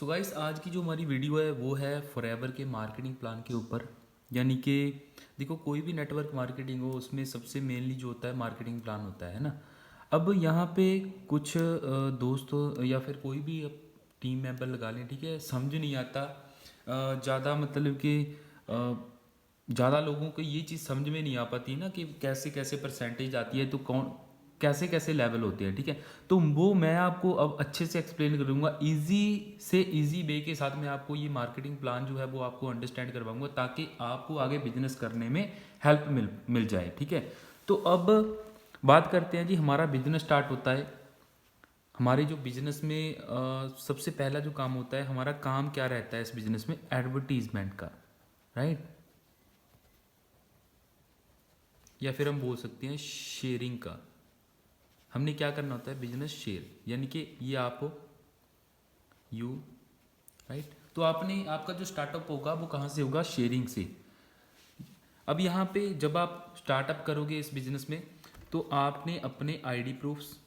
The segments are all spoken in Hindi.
सो गाइस आज की जो हमारी वीडियो है वो है फॉरएवर के मार्केटिंग प्लान के ऊपर। यानी कि देखो कोई भी नेटवर्क मार्केटिंग हो उसमें सबसे मेनली जो होता है मार्केटिंग प्लान होता है ना। अब यहाँ पे कुछ दोस्त या फिर कोई भी टीम मेंबर लगा लें, ठीक है, समझ नहीं आता ज़्यादा, मतलब कि ज़्यादा लोगों को ये चीज़ समझ में नहीं आ पाती ना कि कैसे कैसे परसेंटेज आती है, तो कौन कैसे कैसे लेवल होते हैं, ठीक है। तो वो मैं आपको अब अच्छे से एक्सप्लेन करूँगा, इजी से इजी वे के साथ मैं आपको ये मार्केटिंग प्लान जो है वो आपको अंडरस्टैंड करवाऊंगा ताकि आपको आगे बिजनेस करने में हेल्प मिल मिल जाए, ठीक है। तो अब बात करते हैं जी, हमारा बिजनेस स्टार्ट होता है। हमारे जो बिजनेस में सबसे पहला जो काम होता है, हमारा काम क्या रहता है इस बिजनेस में, एडवर्टीजमेंट का, राइट, या फिर हम बोल सकते हैं शेयरिंग का। हमने क्या करना होता है, बिजनेस शेयर, यानी कि ये आप हो, यू, राइट। तो आपने आपका जो स्टार्टअप होगा वो कहाँ से होगा, शेयरिंग से। अब यहाँ पे जब आप स्टार्टअप करोगे इस बिजनेस में तो आपने अपने आईडी प्रूफ्स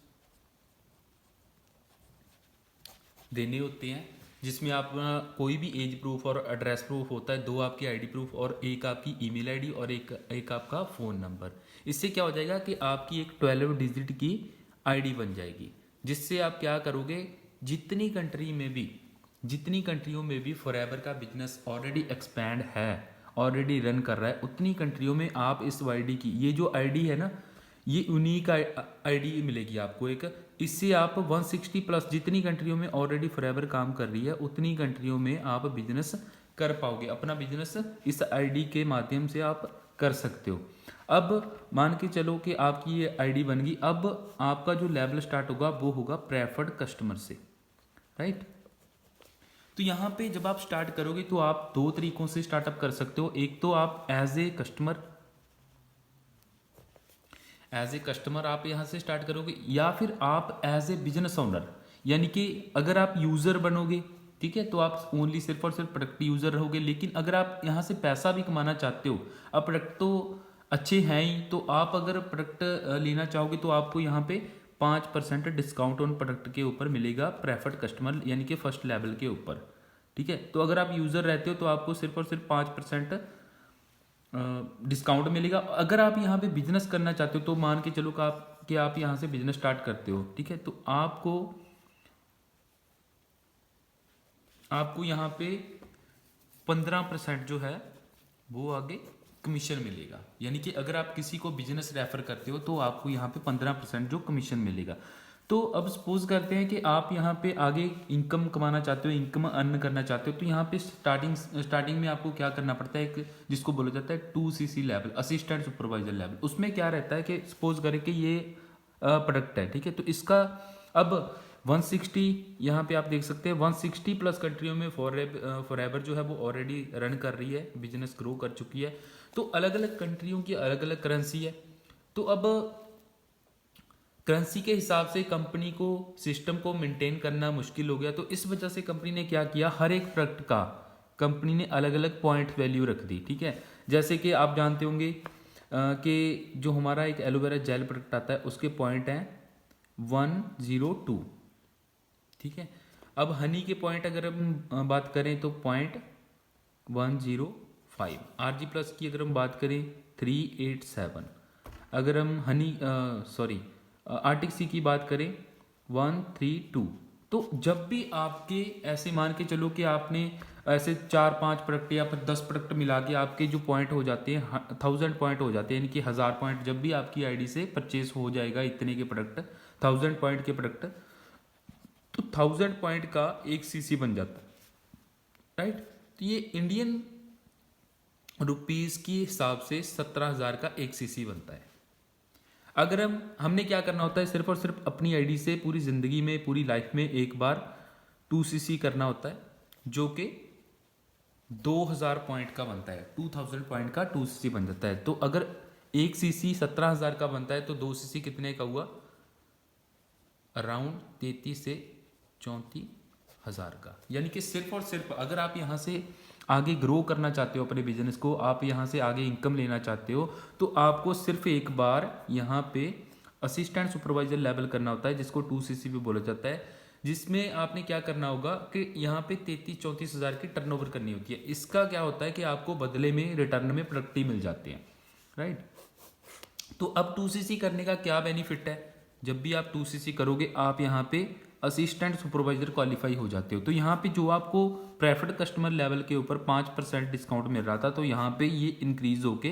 देने होते हैं, जिसमें आप कोई भी एज प्रूफ और एड्रेस प्रूफ होता है, दो आपकी आईडी प्रूफ और एक आपकी ईमेल आईडी और एक आपका फ़ोन नंबर। इससे क्या हो जाएगा कि आपकी एक 12 डिजिट की आईडी बन जाएगी, जिससे आप क्या करोगे, जितनी कंट्री में भी जितनी कंट्रियों में भी फॉरएवर का बिजनेस ऑलरेडी एक्सपैंड है, ऑलरेडी रन कर रहा है, उतनी कंट्रियों में आप इस आईडी की, ये जो आईडी है ना, ये यूनिक आईडी मिलेगी आपको एक। इससे आप 160 प्लस जितनी कंट्रियों में ऑलरेडी फॉरएवर काम कर रही है उतनी कंट्रियों में आप बिजनेस कर पाओगे। अपना बिजनेस इस आईडी के माध्यम से आप कर सकते हो। अब मान के चलो कि आपकी ये आईडी बन गई, अब आपका जो लेवल स्टार्ट होगा वो होगा प्रेफर्ड कस्टमर से, राइट। तो यहाँ पे जब आप स्टार्ट करोगे तो आप दो तरीकों से स्टार्टअप कर सकते हो। एक तो आप एज ए कस्टमर आप यहाँ से स्टार्ट करोगे, या फिर आप एज ए बिजनेस ओनर, यानी कि अगर आप यूज़र बनोगे, ठीक है, तो आप ओनली सिर्फ और सिर्फ प्रोडक्ट यूज़र रहोगे। लेकिन अगर आप यहाँ से पैसा भी कमाना चाहते हो, अब प्रोडक्ट तो अच्छे हैं ही, तो आप अगर प्रोडक्ट लेना चाहोगे तो आपको यहाँ पे 5% डिस्काउंट ऑन प्रोडक्ट के ऊपर मिलेगा, प्रेफर्ड कस्टमर यानी कि फर्स्ट लेवल के ऊपर, ठीक है। तो अगर आप यूज़र रहते हो तो आपको सिर्फ और सिर्फ 5% डिस्काउंट मिलेगा। अगर आप यहाँ पे बिजनेस करना चाहते हो तो मान के चलो कि आप यहाँ से बिजनेस स्टार्ट करते हो, ठीक है, तो आपको यहाँ पे 15% जो है वो आगे कमीशन मिलेगा। यानी कि अगर आप किसी को बिजनेस रेफर करते हो तो आपको यहाँ पे 15% जो कमीशन मिलेगा। तो अब सपोज करते हैं कि आप यहाँ पे आगे इनकम कमाना चाहते हो, इनकम अर्न करना चाहते हो, तो यहाँ पे स्टार्टिंग में आपको क्या करना पड़ता है, एक जिसको बोला जाता है 2cc level, assistant supervisor level. उसमें क्या रहता है कि सपोज करें कि ये प्रोडक्ट है, ठीक है, तो इसका अब 160, यहाँ पे आप देख सकते हैं 160 प्लस कंट्रियों में फॉरएवर जो है वो ऑलरेडी रन कर रही है, बिजनेस ग्रो कर चुकी है। तो अलग अलग कंट्रियों की अलग अलग करेंसी है, तो अब करेंसी के हिसाब से कंपनी को सिस्टम को मेंटेन करना मुश्किल हो गया। तो इस वजह से कंपनी ने क्या किया, हर एक प्रोडक्ट का कंपनी ने अलग अलग पॉइंट वैल्यू रख दी, ठीक है। जैसे कि आप जानते होंगे कि जो हमारा एक एलोवेरा जेल प्रोडक्ट आता है उसके पॉइंट हैं 102, ठीक है। अब हनी के पॉइंट अगर हम बात करें तो पॉइंट 105, आरजी प्लस की अगर हम बात करें 387, अगर हम आर्टिक सी की बात करें 132। तो जब भी आपके ऐसे मान के चलो कि आपने ऐसे 4-5 प्रोडक्ट या फिर 10 प्रोडक्ट मिला के आपके जो पॉइंट हो जाते हैं 1000 पॉइंट हो जाते हैं, यानी कि 1000 पॉइंट जब भी आपकी आईडी से परचेज हो जाएगा इतने के प्रोडक्ट, 1000 पॉइंट के प्रोडक्ट, तो 1000 पॉइंट का एक सीसी बन जाता है, राइट। तो ये इंडियन रुपीस के हिसाब से 17,000 का एक सीसी बनता है। अगर हमने क्या करना होता है, सिर्फ और सिर्फ अपनी आईडी से पूरी ज़िंदगी में, पूरी लाइफ में एक बार 2cc करना होता है, जो कि 2000 पॉइंट का बनता है, 2000 पॉइंट का 2cc बन जाता है। तो अगर एक सीसी 17,000 का बनता है तो 2cc कितने का हुआ, अराउंड 33 से 34,000 का। यानी कि सिर्फ और सिर्फ अगर आप यहाँ से आगे ग्रो करना चाहते हो अपने बिजनेस को, आप यहाँ से आगे इनकम लेना चाहते हो, तो आपको सिर्फ एक बार यहाँ पे असिस्टेंट सुपरवाइजर लेवल करना होता है, जिसको 2cc भी बोला जाता है। जिसमें आपने क्या करना होगा कि यहाँ पे 33-34 हज़ार की टर्नओवर करनी होती है। इसका क्या होता है कि आपको बदले में रिटर्न में प्रोडक्ट मिल जाते हैं, राइट। तो अब 2cc करने का क्या बेनिफिट है, जब भी आप 2cc करोगे आप यहाँ पे असिस्टेंट सुपरवाइजर क्वालिफाई हो जाते हो। तो यहाँ पे जो आपको प्रेफर्ड कस्टमर लेवल के ऊपर 5% डिस्काउंट मिल रहा था, तो यहाँ पे ये इंक्रीज होके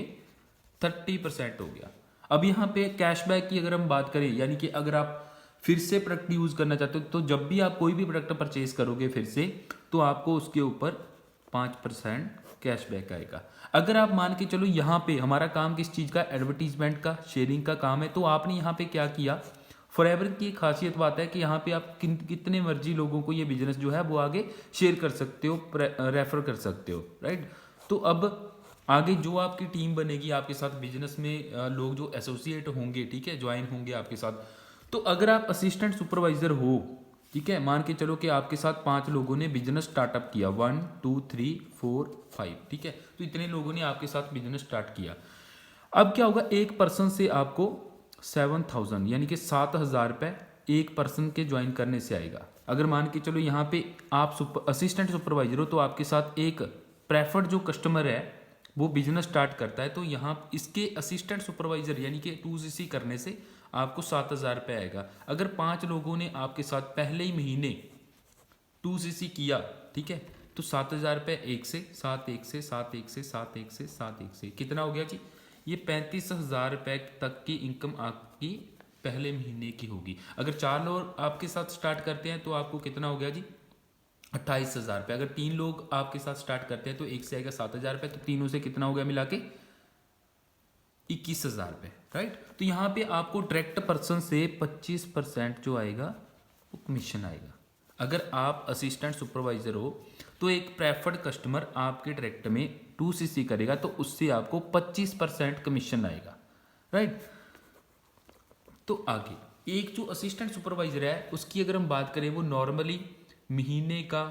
30% हो गया। अब यहाँ पे कैशबैक की अगर हम बात करें, यानी कि अगर आप फिर से प्रोडक्ट यूज करना चाहते हो, तो जब भी आप कोई भी प्रोडक्ट परचेज करोगे फिर से, तो आपको उसके ऊपर 5% कैशबैक आएगा। अगर आप मान के चलो यहाँ पे हमारा काम किस चीज़ का, एडवर्टीजमेंट का, शेयरिंग का काम है, तो आपने यहाँ पे क्या किया, फॉरएवर की एक खासियत बात है कि यहाँ पे आप कितने मर्जी लोगों को ये बिजनेस जो है वो आगे शेयर कर सकते हो, रेफर कर सकते हो, राइट। तो अब आगे जो आपकी टीम बनेगी आपके साथ बिजनेस में, लोग जो एसोसिएट होंगे, ठीक है, ज्वाइन होंगे आपके साथ, तो अगर आप असिस्टेंट सुपरवाइजर हो, ठीक है, मान के चलो कि आपके साथ 5 लोगों ने बिजनेस स्टार्टअप किया, 1 2 3 4 5, ठीक है, तो इतने लोगों ने आपके साथ बिजनेस स्टार्ट किया। अब क्या होगा, एक पर्सन से आपको 7,000 यानी कि 7,000 रुपये एक पर्सन के ज्वाइन करने से आएगा। अगर मान के चलो यहाँ पे आप असिस्टेंट सुपरवाइजर हो, तो आपके साथ एक प्रेफर्ड जो कस्टमर है वो बिजनेस स्टार्ट करता है, तो यहाँ इसके असिस्टेंट सुपरवाइजर यानी कि 2cc करने से आपको 7,000 रुपये आएगा। अगर 5 लोगों ने आपके साथ पहले ही महीने 2cc किया, ठीक है, तो 7,000 रुपये 1 से 7, 1 से 7, 1 से 7, 1 से 7, 1 से कितना हो गया जी, ये 35,000 रुपये तक की इनकम आपकी पहले महीने की होगी। अगर 4 लोग आपके साथ स्टार्ट करते हैं तो आपको कितना हो गया जी, 28,000 रुपये। अगर 3 लोग आपके साथ स्टार्ट करते हैं तो एक से आएगा 7,000 रुपये, तो तीनों से कितना हो गया मिला के 21,000 रुपये, राइट। तो यहाँ पे आपको डायरेक्ट पर्सन से 25% जो आएगा वो कमीशन आएगा। अगर आप असिस्टेंट सुपरवाइजर हो तो एक प्रेफर्ड कस्टमर आपके डायरेक्ट में 2cc करेगा तो उससे आपको 25% कमीशन आएगा, राइट। तो आगे एक जो असिस्टेंट सुपरवाइजर है उसकी अगर हम बात करें, वो नॉर्मली महीने का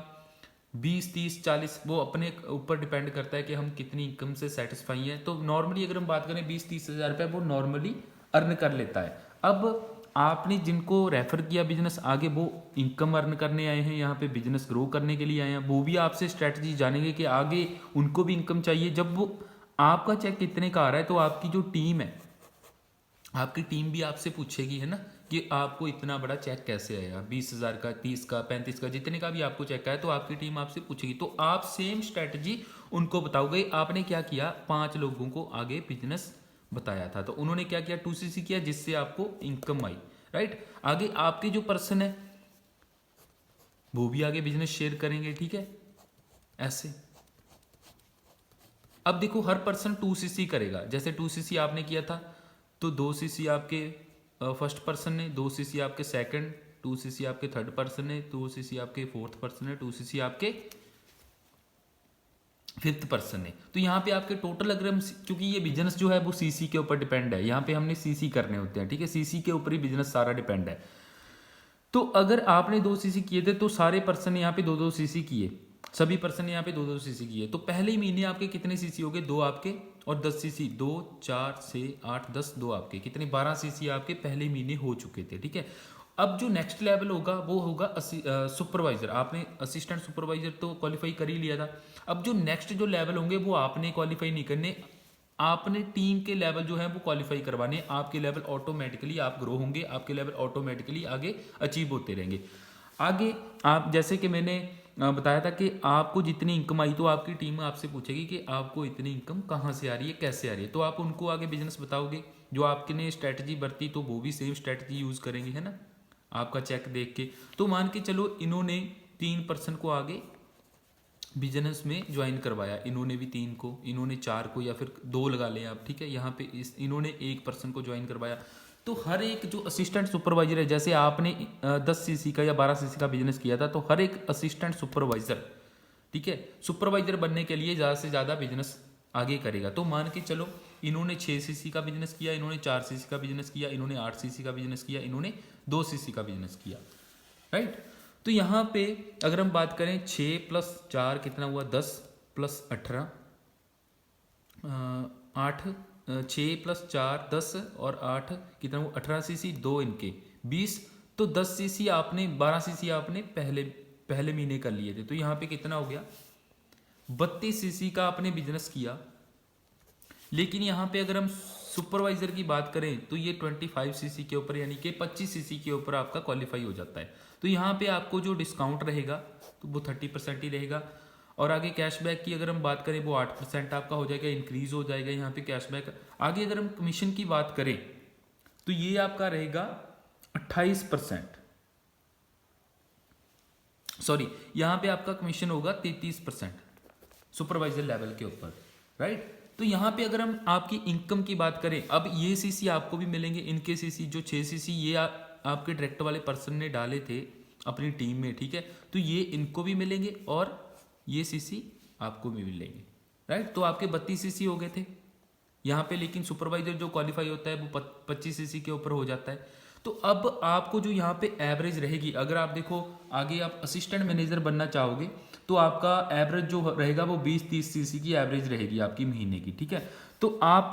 20, 30, 40, वो अपने ऊपर डिपेंड करता है कि हम कितनी इनकम से सेटिस्फाई हैं। तो नॉर्मली अगर हम बात करें 20-30 हज़ार रुपये वो नॉर्मली अर्न कर लेता है। अब आपने जिनको रेफर किया बिजनेस आगे, वो इनकम अर्न करने आए हैं, यहाँ पे बिजनेस ग्रो करने के लिए आए हैं, वो भी आपसे स्ट्रेटजी जानेंगे कि आगे उनको भी इनकम चाहिए। जब वो आपका चेक कितने का आ रहा है तो आपकी जो टीम है, आपकी टीम भी आपसे पूछेगी, है ना, कि आपको इतना बड़ा चेक कैसे आया, 20,000 का, 30 का, 35 का, जितने का भी आपको चेक आया, तो आपकी टीम आपसे पूछेगी। तो आप सेम स्ट्रेटजी उनको बताओगे। आपने क्या किया, 5 लोगों को आगे बिजनेस बताया था, तो उन्होंने क्या किया, 2cc किया, जिससे आपको इनकम आई, राइट। आगे आपके जो पर्सन है वो भी आगे बिजनेस शेयर करेंगे, ठीक है, ऐसे। अब देखो हर पर्सन 2cc करेगा, जैसे 2cc आपने किया था तो 2cc आपके फर्स्ट पर्सन ने, 2cc आपके सेकंड, 2cc आपके थर्ड पर्सन ने, 2cc आपके फोर्थ पर्सन ने, 2cc आपके फिफ्थ पर्सन ने। तो यहाँ पे आपके टोटल अगर हम, क्योंकि ये बिजनेस जो है वो सीसी के ऊपर डिपेंड है, यहाँ पे हमने सीसी करने होते हैं, ठीक है, सीसी के ऊपर ही बिजनेस सारा डिपेंड है। तो अगर आपने 2cc किए थे तो सारे पर्सन ने यहाँ पे 2-2cc किए, सभी पर्सन ने यहाँ पे 2-2cc किए, तो पहले ही महीने आपके कितने सीसी हो गए, 2 आपके और 10cc, 2 4 6 8 10, 2 आपके, कितने 12cc आपके पहले महीने हो चुके थे, ठीक है। अब जो नेक्स्ट लेवल होगा वो होगा सुपरवाइजर। आपने असिस्टेंट सुपरवाइजर तो क्वालिफाई कर ही लिया था। अब जो नेक्स्ट जो लेवल होंगे वो आपने क्वालिफाई नहीं करने, आपने टीम के लेवल जो है वो क्वालिफाई करवाने। आपके लेवल ऑटोमेटिकली आप ग्रो होंगे, आपके लेवल ऑटोमेटिकली आगे अचीव होते रहेंगे। आगे आप जैसे कि मैंने बताया था कि आपको जितनी इनकम आई तो आपकी टीम आपसे पूछेगी कि आपको इतनी इनकम कहाँ से आ रही है, कैसे आ रही है, तो आप उनको आगे बिजनेस बताओगे। जो आपने स्ट्रैटेजी बरती तो वो भी सेम स्ट्रैटेजी यूज़ करेंगे, है ना, आपका चेक देख के। तो मान के चलो इन्होंने 3 पर्सन को आगे बिजनेस में ज्वाइन करवाया, इन्होंने भी 3 को, इन्होंने 4 को, या फिर 2 लगा लें आप, ठीक है, यहाँ पे इन्होंने 1 पर्सन को ज्वाइन करवाया। तो हर एक जो असिस्टेंट सुपरवाइजर है, जैसे आपने 10cc का या 12cc का बिजनेस किया था, तो हर एक असिस्टेंट सुपरवाइजर, ठीक है, सुपरवाइजर बनने के लिए ज़्यादा से ज़्यादा बिजनेस आगे करेगा। तो मान के चलो इन्होंने 6cc का बिजनेस किया, इन्होंने 4cc का बिजनेस किया, इन्होंने 8cc का बिजनेस किया, इन्होंने 2cc का बिजनेस किया, राइट। तो यहाँ पे अगर हम बात करें 6 + 4 कितना हुआ, 10 + 18 8, 6 + 4 10 और 8 कितना हुआ 18cc, 2 इनके 20। तो 10 सीसी आपने 12 सीसी आपने पहले पहले महीने कर लिए थे, तो यहाँ पे कितना हो गया 32 सीसी का आपने बिजनेस किया। लेकिन यहाँ पे अगर हम सुपरवाइजर की बात करें तो ये 25 सीसी के ऊपर यानी कि 25 सीसी के ऊपर आपका क्वालिफाई हो जाता है। तो यहाँ पे आपको जो डिस्काउंट रहेगा तो वो 30% ही रहेगा। और आगे कैशबैक की अगर हम बात करें वो 8% आपका हो जाएगा, इंक्रीज हो जाएगा यहाँ पे कैशबैक। आगे अगर हम कमीशन की बात करें तो ये आपका रहेगा 28%, सॉरी यहाँ पे आपका कमीशन होगा 33% सुपरवाइजर लेवल के ऊपर, राइट। तो यहाँ पे अगर हम आपकी इनकम की बात करें, अब ये सीसी आपको भी मिलेंगे, इनके सीसी जो 6 सीसी ये आपके डायरेक्टर वाले पर्सन ने डाले थे अपनी टीम में, ठीक है, तो ये इनको भी मिलेंगे और ये सीसी आपको भी मिलेंगे, राइट। तो आपके 32 सीसी हो गए थे यहाँ पे, लेकिन सुपरवाइजर जो क्वालिफाई होता है वो 25 सीसी के ऊपर हो जाता है। तो अब आपको जो यहाँ पे एवरेज रहेगी, अगर आप देखो आगे आप असिस्टेंट मैनेजर बनना चाहोगे तो आपका एवरेज जो रहेगा वो 20-30 सीसी की एवरेज रहेगी आपकी महीने की, ठीक है। तो आप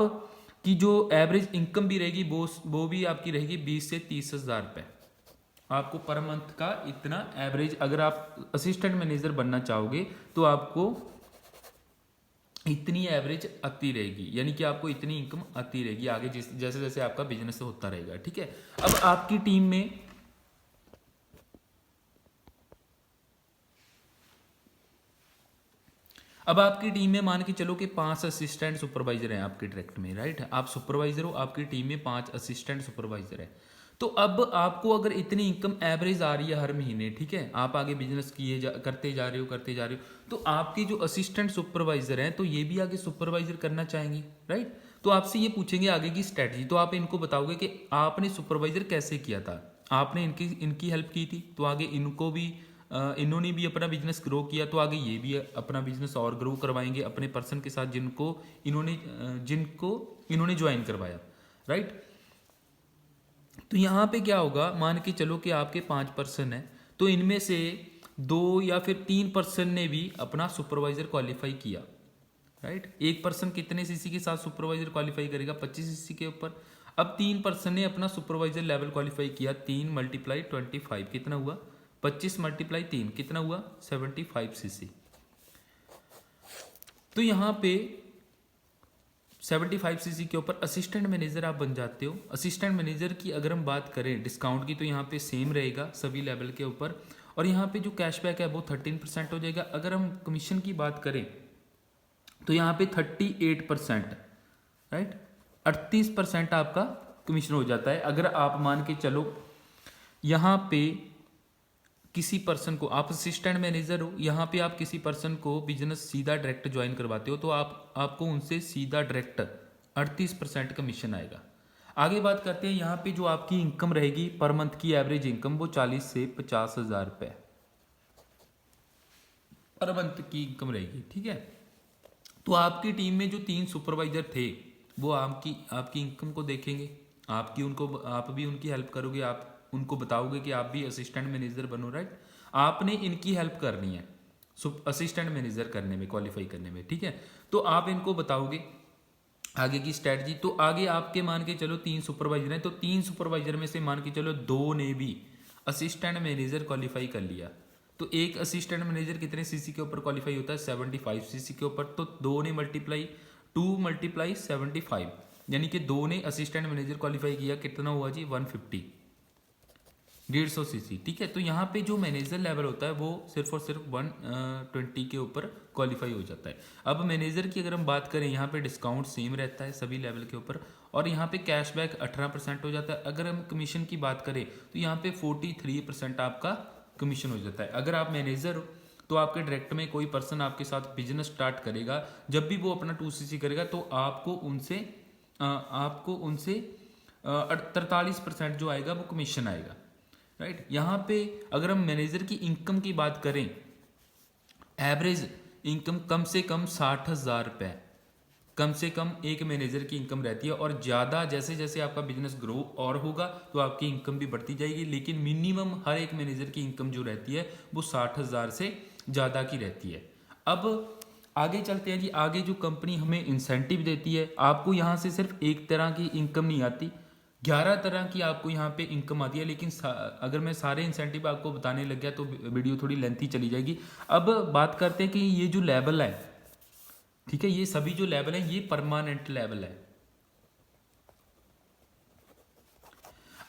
की जो एवरेज इनकम भी रहेगी वो भी आपकी रहेगी 20 से 30 हज़ार रुपये आपको पर मंथ का। इतना एवरेज अगर आप असिस्टेंट मैनेजर बनना चाहोगे तो आपको इतनी एवरेज आती रहेगी, यानी कि आपको इतनी इनकम आती रहेगी आगे जैसे जैसे आपका बिजनेस होता रहेगा, ठीक है। अब आपकी टीम में मान के चलो कि 5 असिस्टेंट सुपरवाइजर हैं आपके डायरेक्ट में, राइट। आप सुपरवाइजर हो, आपकी टीम में 5 असिस्टेंट सुपरवाइजर है। तो अब आपको अगर इतनी इनकम एवरेज आ रही है हर महीने, ठीक है, आप आगे बिजनेस करते जा रहे हो, तो आपके जो असिस्टेंट सुपरवाइजर हैं तो ये भी आगे सुपरवाइजर करना चाहेंगे, राइट। तो आपसे ये पूछेंगे आगे की स्ट्रेटजी, तो आप इनको बताओगे कि आपने सुपरवाइजर कैसे किया था, आपने इनकी हेल्प की थी, तो आगे इनको भी इन्होंने भी अपना बिजनेस ग्रो किया, तो आगे ये भी अपना बिजनेस और ग्रो करवाएंगे अपने पर्सन के साथ जिनको इन्होंने ज्वाइन करवाया, राइट। तो यहाँ पे क्या होगा, मान के चलो कि आपके 5 पर्सन है, तो इनमें से 2 या फिर 3 पर्सन ने भी अपना सुपरवाइजर क्वालिफाई किया, राइट। एक पर्सन कितने सीसी के साथ सुपरवाइजर क्वालिफाई करेगा 25 सीसी के ऊपर। अब 3 पर्सन ने अपना सुपरवाइजर लेवल क्वालिफाई किया, 3 × 25 कितना हुआ, 25 × 3 कितना हुआ 75 सीसी। तो यहाँ पे 75 सीसी के ऊपर असिस्टेंट मैनेजर आप बन जाते हो। असिस्टेंट मैनेजर की अगर हम बात करें डिस्काउंट की तो यहाँ पे सेम रहेगा सभी लेवल के ऊपर, और यहाँ पे जो कैशबैक है वो 13% हो जाएगा। अगर हम कमीशन की बात करें तो यहाँ पे 38%, राइट, 38% आपका कमीशन हो जाता है। अगर आप मान के चलो यहाँ पे किसी पर्सन को, आप असिस्टेंट मैनेजर हो, यहाँ पे आप किसी पर्सन को बिजनेस सीधा डायरेक्ट ज्वाइन करवाते हो तो आपको उनसे सीधा डायरेक्ट 38% कमीशन आएगा। आगे बात करते हैं, यहाँ पे जो आपकी इनकम रहेगी पर मंथ की एवरेज इनकम वो 40 से 50 हज़ार रुपये पर मंथ की इनकम रहेगी, ठीक है। तो आपकी टीम में जो 3 सुपरवाइजर थे वो आपकी इनकम को देखेंगे, आप भी उनकी हेल्प करोगे, आप उनको बताओगे कि आप भी असिस्टेंट मैनेजर बनो, राइट। आपने इनकी हेल्प करनी है असिस्टेंट मैनेजर करने में, क्वालिफाई करने में, ठीक है। तो आप इनको बताओगे आगे की स्ट्रैटेजी। तो आगे आपके मान के चलो 3 सुपरवाइजर हैं, तो 3 सुपरवाइजर में से मान के चलो 2 ने भी असिस्टेंट मैनेजर क्वालिफाई कर लिया, तो एक असिस्टेंट मैनेजर कितने सीसी के ऊपर क्वालिफाई होता है 75 सीसी के ऊपर। तो 2 ने 2 × 75 यानी कि 2 ने असिस्टेंट मैनेजर क्वालिफाई किया, कितना हुआ जी 150 सीसी, ठीक है। तो यहाँ पे जो मैनेजर लेवल होता है वो सिर्फ और सिर्फ 120 के ऊपर क्वालिफाई हो जाता है। अब मैनेजर की अगर हम बात करें, यहाँ पे डिस्काउंट सेम रहता है सभी लेवल के ऊपर, और यहाँ पे कैशबैक 18% हो जाता है। अगर हम कमीशन की बात करें तो यहाँ पे 43% आपका कमीशन हो जाता है। अगर आप मैनेजर हो तो आपके डायरेक्ट में कोई पर्सन आपके साथ बिजनेस स्टार्ट करेगा, जब भी वो अपना 2 सीसी करेगा तो आपको उनसे 43% जो आएगा वो कमीशन आएगा, राइट। यहाँ पे अगर हम मैनेजर की इनकम की बात करें, एवरेज इनकम कम से कम 60 हज़ार रुपये कम से कम एक मैनेजर की इनकम रहती है, और ज़्यादा जैसे जैसे आपका बिजनेस ग्रो और होगा तो आपकी इनकम भी बढ़ती जाएगी, लेकिन मिनिमम हर एक मैनेजर की इनकम जो रहती है वो 60 हज़ार से ज़्यादा की रहती है। अब आगे चलते हैं जी। आगे जो कंपनी हमें इंसेंटिव देती है, आपको यहाँ से सिर्फ एक तरह की इनकम नहीं आती, 11 तरह की आपको यहाँ पे इनकम आती है, लेकिन अगर मैं सारे इंसेंटिव आपको बताने लग गया तो वीडियो थोड़ी लेंथी चली जाएगी। अब बात करते हैं कि ये जो लेवल है, ठीक है, ये सभी जो लेवल है ये परमानेंट लेवल है।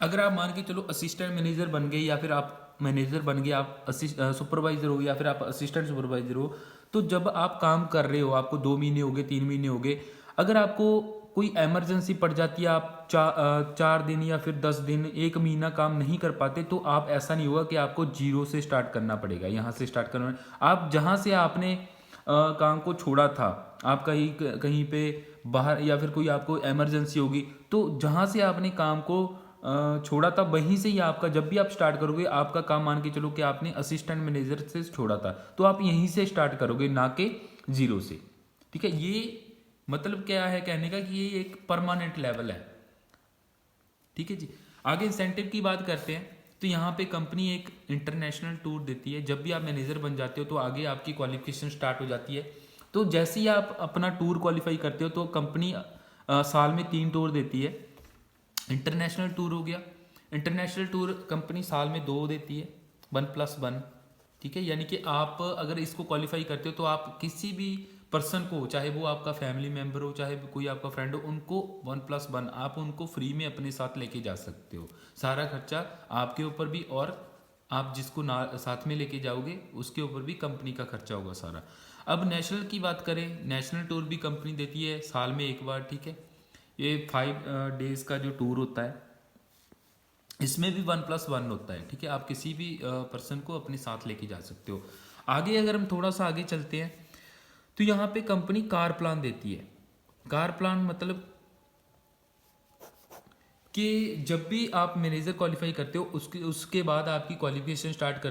अगर आप मान के चलो असिस्टेंट मैनेजर बन गए, या फिर आप मैनेजर बन गए, आप सुपरवाइजर हो, या फिर आप असिस्टेंट सुपरवाइजर हो, तो जब आप काम कर रहे हो, आपको 2 महीने हो गए, 3 महीने हो गए, अगर आपको कोई एमरजेंसी पड़ जाती है, आप 4 दिन या फिर 10 दिन, 1 महीना काम नहीं कर पाते, तो आप ऐसा नहीं होगा कि आपको जीरो से स्टार्ट करना पड़ेगा, यहाँ से स्टार्ट करना। आप जहाँ से आपने काम को छोड़ा था, आप कहीं कहीं पे बाहर, या फिर कोई आपको इमरजेंसी होगी, तो जहाँ से आपने काम को छोड़ा था वहीं से ही आपका, जब भी आप स्टार्ट करोगे, आपका काम मान के चलो कि आपने असिस्टेंट मैनेजर से छोड़ा था, तो आप यहीं से स्टार्ट करोगे, ना कि जीरो से। ठीक है, ये मतलब क्या है कहने का कि ये एक परमानेंट लेवल है। ठीक है जी, आगे इंसेंटिव की बात करते हैं। तो यहाँ पे कंपनी एक इंटरनेशनल टूर देती है। जब भी आप मैनेजर बन जाते हो तो आगे आपकी क्वालिफिकेशन स्टार्ट हो जाती है। तो जैसे ही आप अपना टूर क्वालिफाई करते हो तो कंपनी साल में 3 टूर देती है। इंटरनेशनल टूर हो गया, इंटरनेशनल टूर कंपनी साल में 2 देती है, 1+1। ठीक है, यानी कि आप अगर इसको क्वालिफाई करते हो तो आप किसी भी पर्सन को, चाहे वो आपका फैमिली मेम्बर हो, चाहे कोई आपका फ्रेंड हो, उनको 1+1 आप उनको फ्री में अपने साथ लेके जा सकते हो। सारा खर्चा आपके ऊपर भी, और आप जिसको साथ में लेके जाओगे उसके ऊपर भी कंपनी का खर्चा होगा सारा। अब नेशनल की बात करें, नेशनल टूर भी कंपनी देती है साल में 1 बार। ठीक है, ये 5 डेज का जो टूर होता है, इसमें भी 1+1 होता है। ठीक है, आप किसी भी पर्सन को अपने साथ लेके जा सकते हो। आगे अगर हम थोड़ा सा आगे चलते हैं तो यहाँ पे कंपनी कार प्लान देती है। कार प्लान मतलब कि जब भी आप मैनेजर क्वालिफाई करते हो उसके बाद आपकी क्वालिफिकेशन स्टार्ट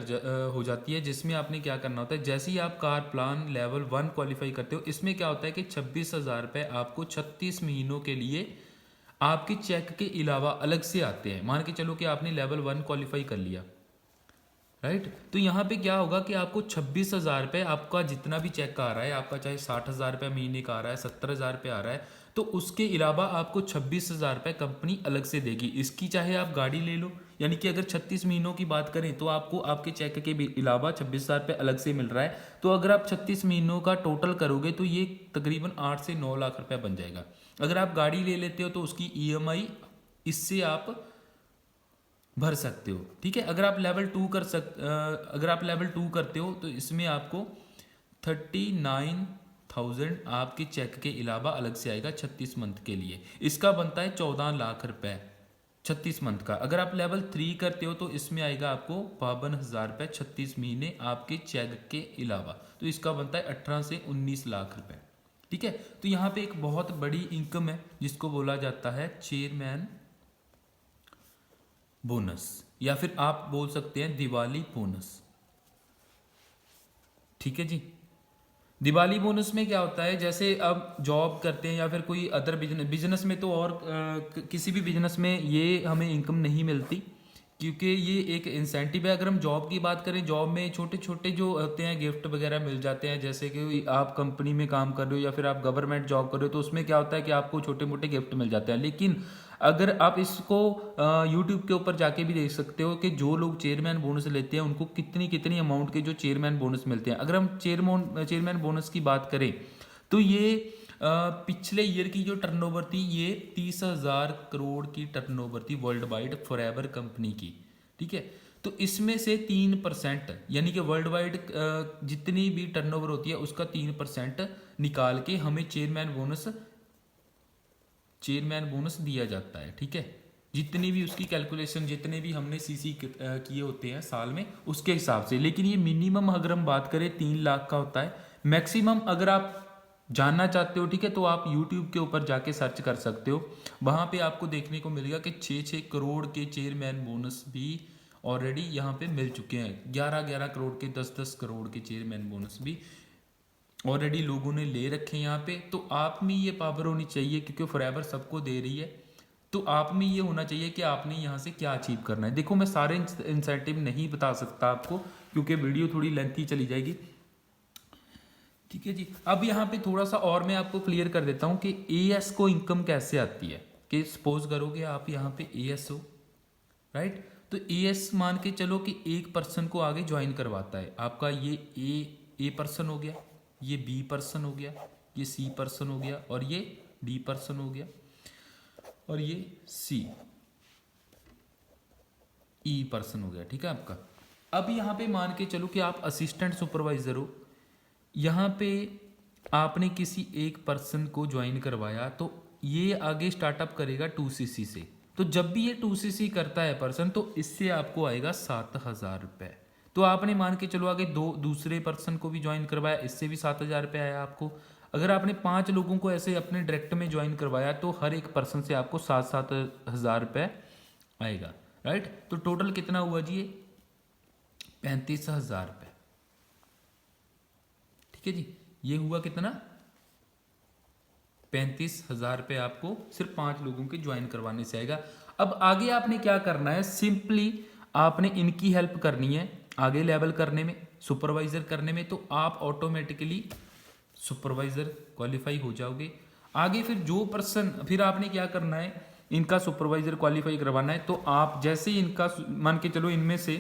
हो जाती है, जिसमें आपने क्या करना होता है। जैसे ही आप कार प्लान लेवल 1 क्वालिफाई करते हो, इसमें क्या होता है कि 26,000 रुपये आपको 36 महीनों के लिए आपके चेक के अलावा अलग से आते हैं। मान के चलो कि आपने लेवल 1 क्वालिफाई कर लिया, राइट। तो यहाँ पे क्या होगा कि आपको 26,000 रुपये, आपका जितना भी चेक आ रहा है, आपका चाहे 60,000 रुपये महीने का आ रहा है, 70,000 रुपये आ रहा है, तो उसके अलावा आपको 26,000 रुपये कंपनी अलग से देगी। इसकी चाहे आप गाड़ी ले लो, यानी कि अगर 36 महीनों की बात करें तो आपको आपके चेक के अलावा 26,000 रुपये अलग से मिल रहा है। तो अगर आप 36 महीनों का टोटल करोगे तो ये तकरीबन 8 से 9 लाख रुपये बन जाएगा। अगर आप गाड़ी ले लेते हो तो उसकी EMI इससे आप भर सकते हो। ठीक है, अगर आप लेवल 2 करते हो तो इसमें आपको 39,000 आपके चेक के अलावा अलग से आएगा 36 मंथ के लिए। इसका बनता है 14 लाख रुपए 36 मंथ का। अगर आप लेवल 3 करते हो तो इसमें आएगा आपको 52,000 रुपये 36 महीने आपके चेक के अलावा, तो इसका बनता है 18 से 19 लाख रुपए। ठीक है, तो यहाँ पे एक बहुत बड़ी इनकम है जिसको बोला जाता है चेयरमैन बोनस, या फिर आप बोल सकते हैं दिवाली बोनस। ठीक है जी, दिवाली बोनस में क्या होता है, जैसे अब जॉब करते हैं या फिर कोई अदर बिजनेस में, तो और किसी भी बिजनेस में ये हमें इनकम नहीं मिलती, क्योंकि ये एक इंसेंटिव है। अगर हम जॉब की बात करें, जॉब में छोटे छोटे जो होते हैं गिफ्ट वगैरह मिल जाते हैं। जैसे कि आप कंपनी में काम कर रहे हो या फिर आप गवर्नमेंट जॉब कर रहे हो, तो उसमें क्या होता है कि आपको छोटे मोटे गिफ्ट मिल जाते हैं। लेकिन अगर आप इसको यूट्यूब के ऊपर जाके भी देख सकते हो कि जो लोग चेयरमैन बोनस लेते हैं उनको कितनी कितनी अमाउंट के जो चेयरमैन बोनस मिलते हैं। अगर हम चेयरमैन बोनस की बात करें तो ये पिछले ईयर की जो टर्नओवर थी, ये 30,000 करोड़ की टर्नओवर थी वर्ल्ड वाइड फॉरएवर कंपनी की। ठीक है, तो इसमें से 3%, यानी कि वर्ल्ड वाइड जितनी भी टर्नओवर होती है उसका 3% निकाल के हमें चेयरमैन बोनस दिया जाता है। ठीक है, जितनी भी उसकी कैलकुलेशन, जितने भी हमने सीसी किए होते हैं साल में, उसके हिसाब से। लेकिन ये मिनिमम अगर हम बात करें 3 लाख का होता है। मैक्सिमम अगर आप जानना चाहते हो, ठीक है, तो आप यूट्यूब के ऊपर जाके सर्च कर सकते हो। वहाँ पे आपको देखने को मिलेगा कि 6-6 करोड़ के चेयरमैन बोनस भी ऑलरेडी यहाँ पे मिल चुके हैं। 11-11 करोड़ के, 10-10 करोड़ के चेयरमैन बोनस भी ऑलरेडी लोगों ने ले रखे हैं यहाँ पे। तो आप में ये पावर होनी चाहिए, क्योंकि फॉरएवर सबको दे रही है, तो आप में ये होना चाहिए कि आपने यहाँ से क्या अचीव करना है। देखो, मैं सारे इंसेंटिव नहीं बता सकता आपको, क्योंकि वीडियो थोड़ी लेंथी चली जाएगी। ठीक है जी, अब यहाँ पे थोड़ा सा और मैं आपको क्लियर कर देता हूँ कि AS को इनकम कैसे आती है। कि सपोज करोगे आप यहाँ पे एएस हो, राइट। तो एएस मान के चलो कि एक पर्सन को आगे ज्वाइन करवाता है। आपका ये ए पर्सन हो गया, ये बी पर्सन हो गया, ये सी पर्सन हो गया, और ये डी पर्सन हो गया, और ये सी ई पर्सन हो गया, ठीक है आपका। अब यहाँ पे मान के चलो कि आप असिस्टेंट सुपरवाइजर हो, यहाँ पे आपने किसी एक पर्सन को ज्वाइन करवाया, तो ये आगे स्टार्टअप करेगा 2cc से। तो जब भी ये 2cc करता है पर्सन, तो इससे आपको आएगा 7,000 रुपये। तो आपने मान के चलो आगे दो दूसरे पर्सन को भी ज्वाइन करवाया, इससे भी 7,000 रुपये आया आपको। अगर आपने 5 लोगों को ऐसे अपने डायरेक्ट में ज्वाइन करवाया, तो हर एक पर्सन से आपको 7,000 रुपये आएगा, राइट। तो टोटल कितना हुआ जी, ये 35,000 रुपये, ठीक है जी। ये हुआ कितना, 35,000 रुपये आपको सिर्फ 5 लोगों के ज्वाइन करवाने से आएगा। अब आगे आपने क्या करना है, सिंपली आपने इनकी हेल्प करनी है आगे लेवल करने में, सुपरवाइजर करने में, तो आप ऑटोमेटिकली सुपरवाइजर क्वालिफाई हो जाओगे। आगे फिर जो पर्सन, फिर आपने क्या करना है, इनका सुपरवाइजर क्वालिफाई करवाना है। तो आप जैसे ही इनका मान के चलो इनमें से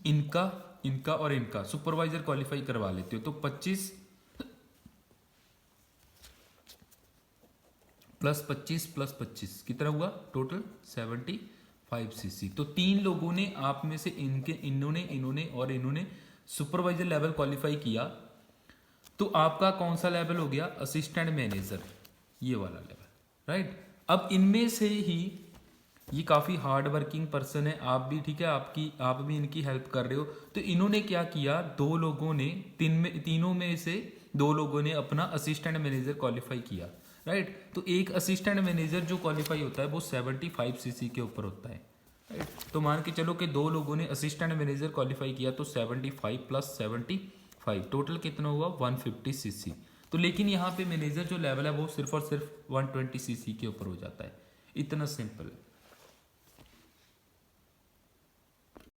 इनका और इनका सुपरवाइजर क्वालिफाई करवा लेते हो, तो 25 प्लस 25 प्लस 25 कितना हुआ, टोटल 75cc। तो 3 लोगों ने आप में से इन्होंने सुपरवाइजर लेवल क्वालिफाई किया। तो आपका कौन सा लेवल हो गया, असिस्टेंट मैनेजर, ये वाला लेवल, राइट। अब इनमें से ही ये काफ़ी हार्ड वर्किंग पर्सन है, आप भी, ठीक है, आप भी इनकी हेल्प कर रहे हो। तो इन्होंने क्या किया, तीनों में से 2 लोगों ने अपना असिस्टेंट मैनेजर क्वालिफाई किया, राइट। तो एक असिस्टेंट मैनेजर जो क्वालिफाई होता है वो 75cc के ऊपर होता है, राइट। तो मान के चलो कि 2 लोगों ने असिस्टेंट मैनेजर क्वालिफाई किया, तो 75 प्लस 75 टोटल कितना हुआ, 150cc। तो लेकिन यहाँ पे मैनेजर जो लेवल है वो सिर्फ और सिर्फ 120cc के ऊपर हो जाता है, इतना सिंपल है।